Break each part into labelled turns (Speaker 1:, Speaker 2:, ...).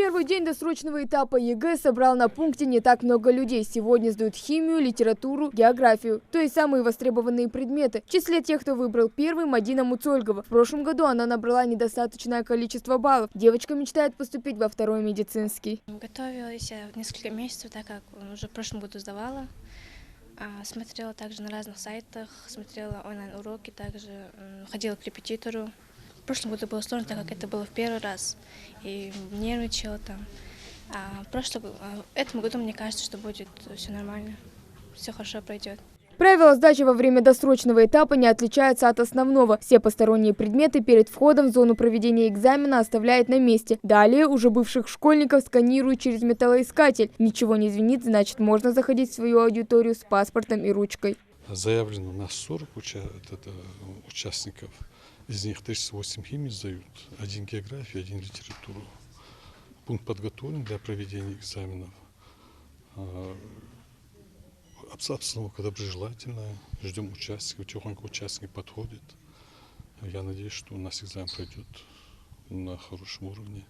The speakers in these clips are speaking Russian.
Speaker 1: Первый день досрочного этапа ЕГЭ собрал на пункте не так много людей. Сегодня сдают химию, литературу, географию. То есть самые востребованные предметы. В числе тех, кто выбрал первый, Мадина Муцольгова. В прошлом году она набрала недостаточное количество баллов. Девочка мечтает поступить во второй медицинский.
Speaker 2: Готовилась я несколько месяцев, так как уже в прошлом году сдавала. Смотрела также на разных сайтах, смотрела онлайн-уроки, также ходила к репетитору. В прошлом году было сложно, так как это было в первый раз, и нервничала там. В этом году мне кажется, что будет все нормально, все хорошо пройдет.
Speaker 1: Правила сдачи во время досрочного этапа не отличаются от основного. Все посторонние предметы перед входом в зону проведения экзамена оставляют на месте. Далее уже бывших школьников сканируют через металлоискатель. Ничего не звенит, значит можно заходить в свою аудиторию с паспортом и ручкой.
Speaker 3: Заявлено на 40 участников. Из них 38 химии сдают, 1 географию, 1 литературу. Пункт подготовлен для проведения экзаменов. Обстановка доброжелательная. Ждем участников, тихонько участники подходят. Я надеюсь, что у нас экзамен пройдет на хорошем уровне.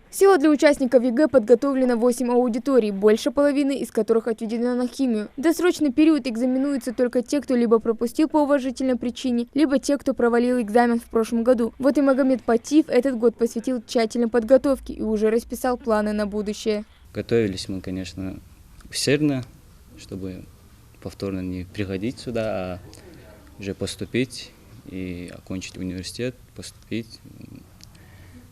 Speaker 1: Всего для участников ЕГЭ подготовлено 8 аудиторий, больше половины из которых отведено на химию. В досрочный период экзаменуются только те, кто либо пропустил по уважительной причине, либо те, кто провалил экзамен в прошлом году. Вот и Магомед Патиев этот год посвятил тщательной подготовке и уже расписал планы на будущее.
Speaker 4: Готовились мы, конечно, усердно, чтобы повторно не приходить сюда, а уже поступить и окончить университет, поступить.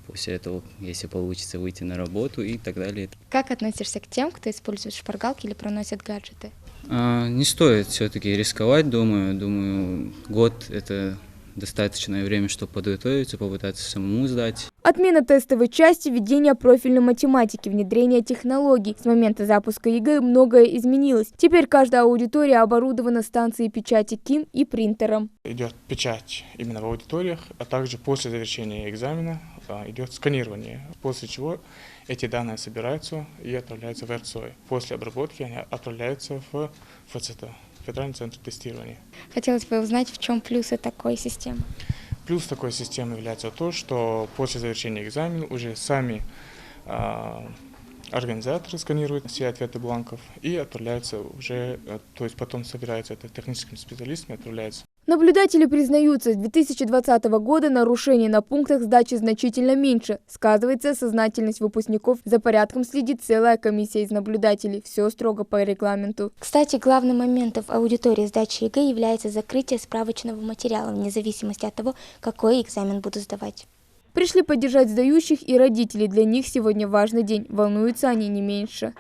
Speaker 4: После этого, если получится, выйти на работу и так далее.
Speaker 5: Как относишься к тем, кто использует шпаргалки или проносит гаджеты?
Speaker 4: Не стоит все-таки рисковать, думаю, год – это достаточное время, чтобы подготовиться, попытаться самому сдать.
Speaker 1: Отмена тестовой части, введение профильной математики, внедрение технологий. С момента запуска ЕГЭ многое изменилось. Теперь каждая аудитория оборудована станцией печати КИМ и принтером.
Speaker 6: Идет печать именно в аудиториях, а также после завершения экзамена идет сканирование, после чего эти данные собираются и отправляются в РЦОИ. После обработки они отправляются в ФЦТ, Федеральный центр тестирования.
Speaker 5: Хотелось бы узнать, в чем плюсы такой системы.
Speaker 6: Плюс такой системы является то, что после завершения экзамена уже сами организаторы сканируют все ответы бланков и отправляются уже, то есть потом собираются это техническими специалистами, отправляются.
Speaker 1: Наблюдатели признаются, с 2020 года нарушений на пунктах сдачи значительно меньше. Сказывается сознательность выпускников. За порядком следит целая комиссия из наблюдателей. Все строго по регламенту.
Speaker 5: Кстати, главным моментом в аудитории сдачи ЕГЭ является закрытие справочного материала, вне зависимости от того, какой экзамен будут сдавать.
Speaker 1: Пришли поддержать сдающих и родители. Для них сегодня важный день. Волнуются они не меньше.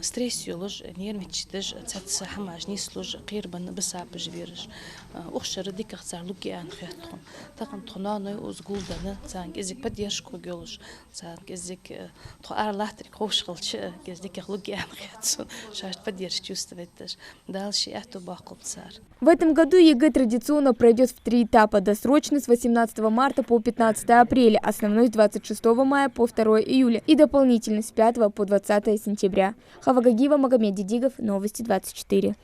Speaker 7: стресс юлож нервничаешь, цаца хамаш не служ قربا بساب جبيرش أخشر ديك خسر لوكي عن خيرتهم تقن تخناني وزغولدنا تانك إزك بديش كوجولش تانك إزك تخار لاتري خوش خلش إزك لوكي عن خيرتهم شاشت بديش чувствуешь дальше это бакл цар.
Speaker 1: В этом году ЕГЭ традиционно пройдет в 3 этапа. Досрочный с 18 марта по 15 апреля, основной с 26 мая по 2 июля и дополнительный с 5 по 20 сентября. Хава Гагиева, Магомед Дидигов, Новости 24.